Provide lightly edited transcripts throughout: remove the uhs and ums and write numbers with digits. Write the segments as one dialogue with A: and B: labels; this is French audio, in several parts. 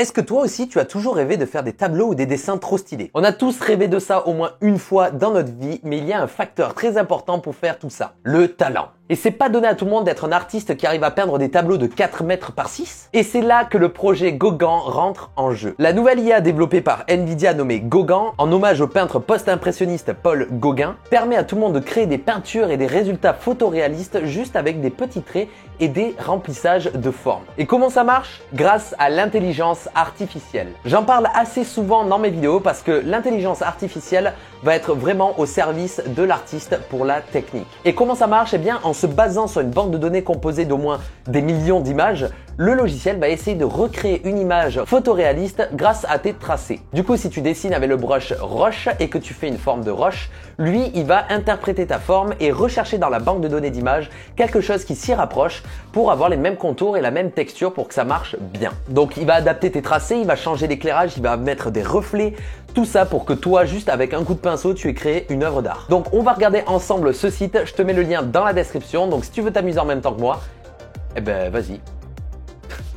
A: Est-ce que toi aussi tu as toujours rêvé de faire des tableaux ou des dessins trop stylés? On a tous rêvé de ça au moins une fois dans notre vie, mais il y a un facteur très important pour faire tout ça, le talent. Et c'est pas donné à tout le monde d'être un artiste qui arrive à peindre des tableaux de 4 mètres par 6. Et c'est là que le projet Gauguin rentre en jeu. La nouvelle IA développée par Nvidia nommée Gauguin, en hommage au peintre post-impressionniste Paul Gauguin, permet à tout le monde de créer des peintures et des résultats photoréalistes juste avec des petits traits et des remplissages de formes. Et comment ça marche? Grâce à l'intelligence artificielle. J'en parle assez souvent dans mes vidéos parce que l'intelligence artificielle va être vraiment au service de l'artiste pour la technique. Et comment ça marche? Eh bien, en se basant sur une banque de données composée d'au moins des millions d'images, le logiciel va essayer de recréer une image photoréaliste grâce à tes tracés. Du coup, si tu dessines avec le brush roche et que tu fais une forme de roche, lui, il va interpréter ta forme et rechercher dans la banque de données d'images quelque chose qui s'y rapproche pour avoir les mêmes contours et la même texture pour que ça marche bien. Donc, il va adapter tes tracés, il va changer l'éclairage, il va mettre des reflets, tout ça pour que toi, juste avec un coup de pinceau, tu aies créé une œuvre d'art. Donc, on va regarder ensemble ce site. Je te mets le lien dans la description. Donc, si tu veux t'amuser en même temps que moi, eh ben, vas-y.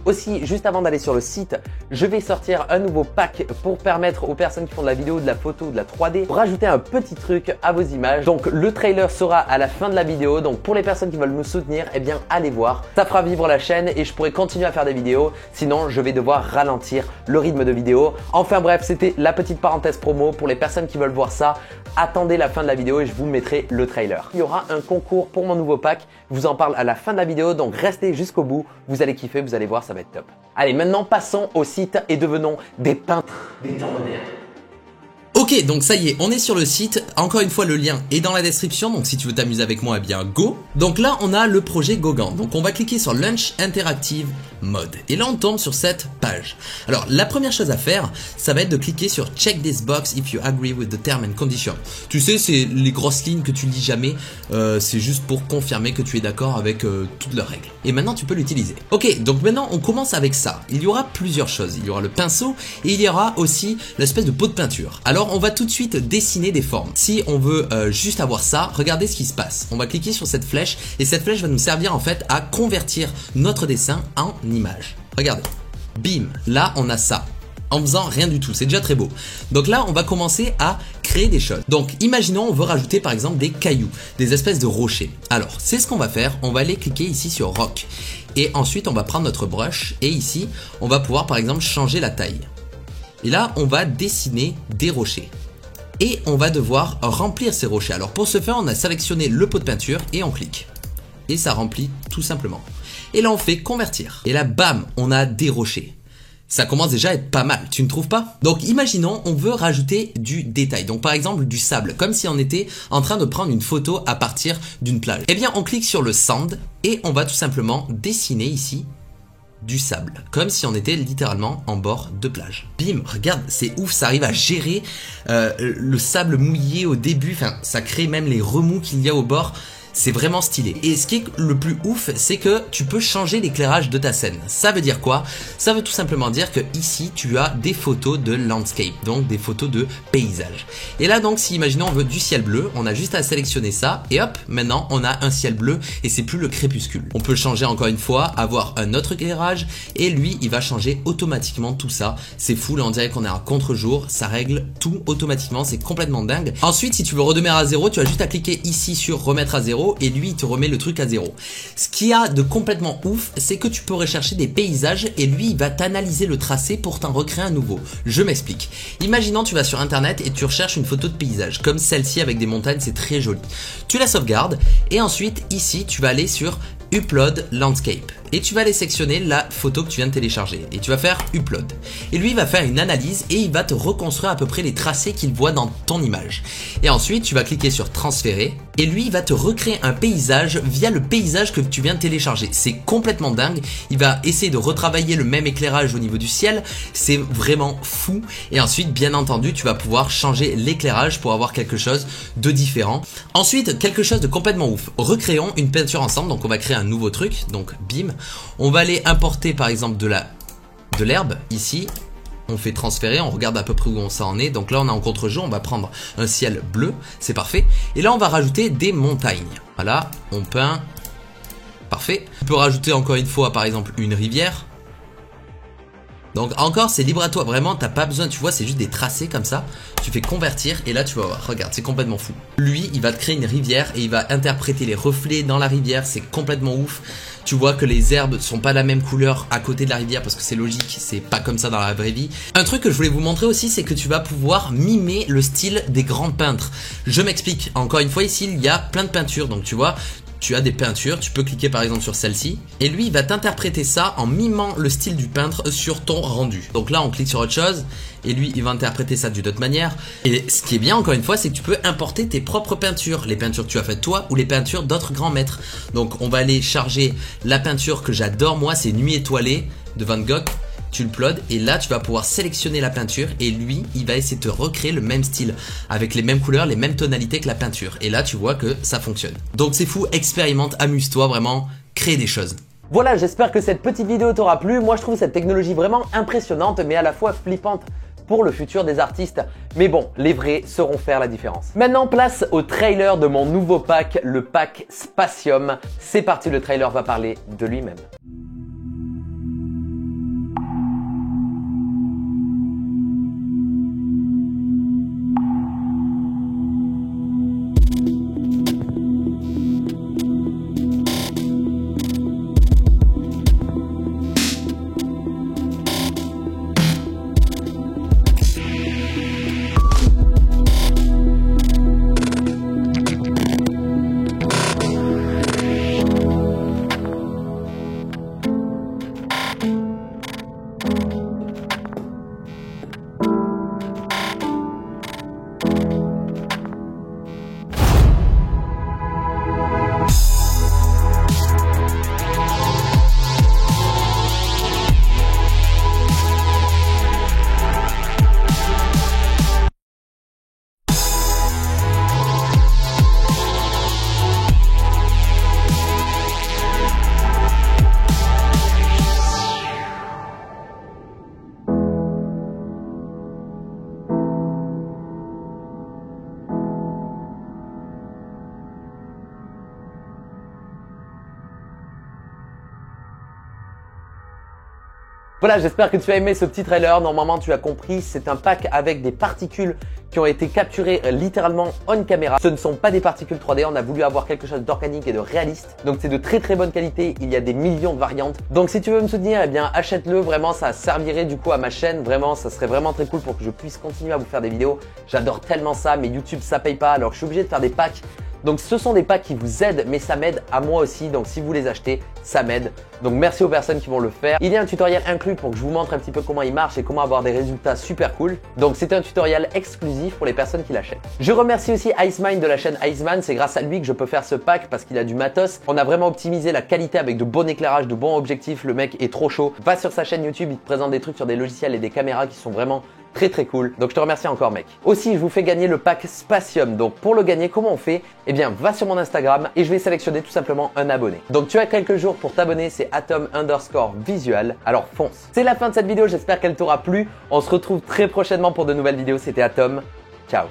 A: Aussi, juste avant d'aller sur le site, je vais sortir un nouveau pack pour permettre aux personnes qui font de la vidéo, de la photo, de la 3D, pour rajouter un petit truc à vos images. Donc le trailer sera à la fin de la vidéo. Donc pour les personnes qui veulent me soutenir, eh bien allez voir. Ça fera vivre la chaîne et je pourrai continuer à faire des vidéos. Sinon, je vais devoir ralentir le rythme de vidéo. Enfin bref, c'était la petite parenthèse promo. Pour les personnes qui veulent voir ça, attendez la fin de la vidéo et je vous mettrai le trailer. Il y aura un concours pour mon nouveau pack. Je vous en parle à la fin de la vidéo. Donc restez jusqu'au bout. Vous allez kiffer, vous allez voir, ça va être top. Allez, maintenant passons au site et devenons des peintres des temps modernes.
B: Ok, donc ça y est, on est sur le site. Encore une fois, le lien est dans la description. Donc si tu veux t'amuser avec moi, eh bien go. Donc là, on a le projet Gauguin. Donc on va cliquer sur Launch Interactive Mode. Et là, on tombe sur cette page. Alors, la première chose à faire, ça va être de cliquer sur Check this box if you agree with the term and condition. Tu sais, c'est les grosses lignes que tu lis jamais. C'est juste pour confirmer que tu es d'accord avec toutes leurs règles. Et maintenant, tu peux l'utiliser. Ok, donc maintenant, on commence avec ça. Il y aura plusieurs choses. Il y aura le pinceau et il y aura aussi l'espèce de pot de peinture. Alors, on va tout de suite dessiner des formes. Si on veut juste avoir ça, regardez ce qui se passe. On va cliquer sur cette flèche et cette flèche va nous servir en fait à convertir notre dessin en image. Regardez. Bim, là on a ça. En faisant rien du tout, c'est déjà très beau. Donc là, on va commencer à créer des choses. Donc imaginons, on veut rajouter par exemple des cailloux, des espèces de rochers. Alors, c'est ce qu'on va faire. On va aller cliquer ici sur Rock. Et ensuite, on va prendre notre brush et ici, on va pouvoir par exemple changer la taille. Et là, on va dessiner des rochers. Et on va devoir remplir ces rochers. Alors pour ce faire, on a sélectionné le pot de peinture et on clique. Et ça remplit tout simplement. Et là, on fait convertir. Et là, bam, on a des rochers. Ça commence déjà à être pas mal, tu ne trouves pas? Donc imaginons, on veut rajouter du détail. Donc par exemple du sable, comme si on était en train de prendre une photo à partir d'une plage. Eh bien, on clique sur le sand et on va tout simplement dessiner ici du sable, comme si on était littéralement en bord de plage. Bim, regarde, c'est ouf, ça arrive à gérer le sable mouillé au début, enfin ça crée même les remous qu'il y a au bord. C'est vraiment stylé. Et ce qui est le plus ouf, c'est que tu peux changer l'éclairage de ta scène. Ça veut dire quoi? Ça veut tout simplement dire que ici, tu as des photos de landscape, donc des photos de paysage. Et là, donc, si imaginons on veut du ciel bleu, on a juste à sélectionner ça et hop, maintenant on a un ciel bleu et c'est plus le crépuscule. On peut changer encore une fois, avoir un autre éclairage et lui, il va changer automatiquement tout ça. C'est fou, là on dirait qu'on est à contre-jour, ça règle tout automatiquement, c'est complètement dingue. Ensuite, si tu veux redémarrer à zéro, tu as juste à cliquer ici sur remettre à zéro et lui il te remet le truc à zéro. Ce qu'il y a de complètement ouf, c'est que tu peux rechercher des paysages et lui il va t'analyser le tracé pour t'en recréer un nouveau. Je m'explique. Imaginons tu vas sur internet et tu recherches une photo de paysage comme celle-ci avec des montagnes, c'est très joli. Tu la sauvegardes et ensuite ici tu vas aller sur Upload Landscape et tu vas aller sectionner la photo que tu viens de télécharger et tu vas faire Upload et lui il va faire une analyse et il va te reconstruire à peu près les tracés qu'il voit dans ton image et ensuite tu vas cliquer sur transférer et lui il va te recréer un paysage via le paysage que tu viens de télécharger. C'est complètement dingue, il va essayer de retravailler le même éclairage au niveau du ciel, c'est vraiment fou et ensuite bien entendu tu vas pouvoir changer l'éclairage pour avoir quelque chose de différent. Ensuite quelque chose de complètement ouf, recréons une peinture ensemble, donc on va créer un nouveau truc, donc bim, on va aller importer par exemple de l'herbe ici, on fait transférer, on regarde à peu près où ça en est, donc là on est en contre-jour, on va prendre un ciel bleu, c'est parfait, et là on va rajouter des montagnes, voilà, on peint, parfait, on peut rajouter encore une fois par exemple une rivière, Donc encore c'est libre à toi, vraiment t'as pas besoin, tu vois c'est juste des tracés comme ça. Tu fais convertir et là tu vas voir, regarde c'est complètement fou. Lui il va te créer une rivière et il va interpréter les reflets dans la rivière, c'est complètement ouf. Tu vois que les herbes sont pas la même couleur à côté de la rivière parce que c'est logique, c'est pas comme ça dans la vraie vie. Un truc que je voulais vous montrer aussi, c'est que tu vas pouvoir mimer le style des grands peintres. Je m'explique, encore une fois ici il y a plein de peintures, donc tu vois, tu as des peintures, tu peux cliquer par exemple sur celle-ci et lui il va t'interpréter ça en mimant le style du peintre sur ton rendu. Donc là on clique sur autre chose et lui il va interpréter ça d'une autre manière. Et ce qui est bien encore une fois c'est que tu peux importer tes propres peintures, les peintures que tu as faites toi ou les peintures d'autres grands maîtres. Donc on va aller charger la peinture que j'adore moi, c'est Nuit étoilée de Van Gogh. Tu le uploades et là tu vas pouvoir sélectionner la peinture et lui il va essayer de te recréer le même style avec les mêmes couleurs, les mêmes tonalités que la peinture et là tu vois que ça fonctionne. Donc c'est fou, expérimente, amuse-toi vraiment, crée des choses.
A: Voilà, j'espère que cette petite vidéo t'aura plu. Moi je trouve cette technologie vraiment impressionnante mais à la fois flippante pour le futur des artistes. Mais bon, les vrais sauront faire la différence. Maintenant place au trailer de mon nouveau pack, le pack Spatium. C'est parti, le trailer va parler de lui-même. Voilà, j'espère que tu as aimé ce petit trailer. Normalement, tu as compris, c'est un pack avec des particules qui ont été capturées littéralement on caméra. Ce ne sont pas des particules 3D, on a voulu avoir quelque chose d'organique et de réaliste. Donc c'est de très très bonne qualité, il y a des millions de variantes. Donc si tu veux me soutenir, eh bien achète-le, vraiment ça servirait du coup à ma chaîne. Vraiment, ça serait vraiment très cool pour que je puisse continuer à vous faire des vidéos. J'adore tellement ça, mais YouTube ça paye pas, alors je suis obligé de faire des packs. Donc ce sont des packs qui vous aident, mais ça m'aide à moi aussi. Donc si vous les achetez, ça m'aide. Donc merci aux personnes qui vont le faire. Il y a un tutoriel inclus pour que je vous montre un petit peu comment il marche et comment avoir des résultats super cool. Donc c'est un tutoriel exclusif pour les personnes qui l'achètent. Je remercie aussi Icemind de la chaîne Iceman. C'est grâce à lui que je peux faire ce pack parce qu'il a du matos. On a vraiment optimisé la qualité avec de bon éclairage, de bons objectifs. Le mec est trop chaud. Va sur sa chaîne YouTube, il te présente des trucs sur des logiciels et des caméras qui sont vraiment très très cool. Donc je te remercie encore mec. Aussi je vous fais gagner le pack Spatium. Donc pour le gagner, comment on fait? Eh bien va sur mon Instagram et je vais sélectionner tout simplement un abonné. Donc tu as quelques jours pour t'abonner, c'est atom_visual. Alors fonce. C'est la fin de cette vidéo, j'espère qu'elle t'aura plu. On se retrouve très prochainement pour de nouvelles vidéos. C'était Atom. Ciao.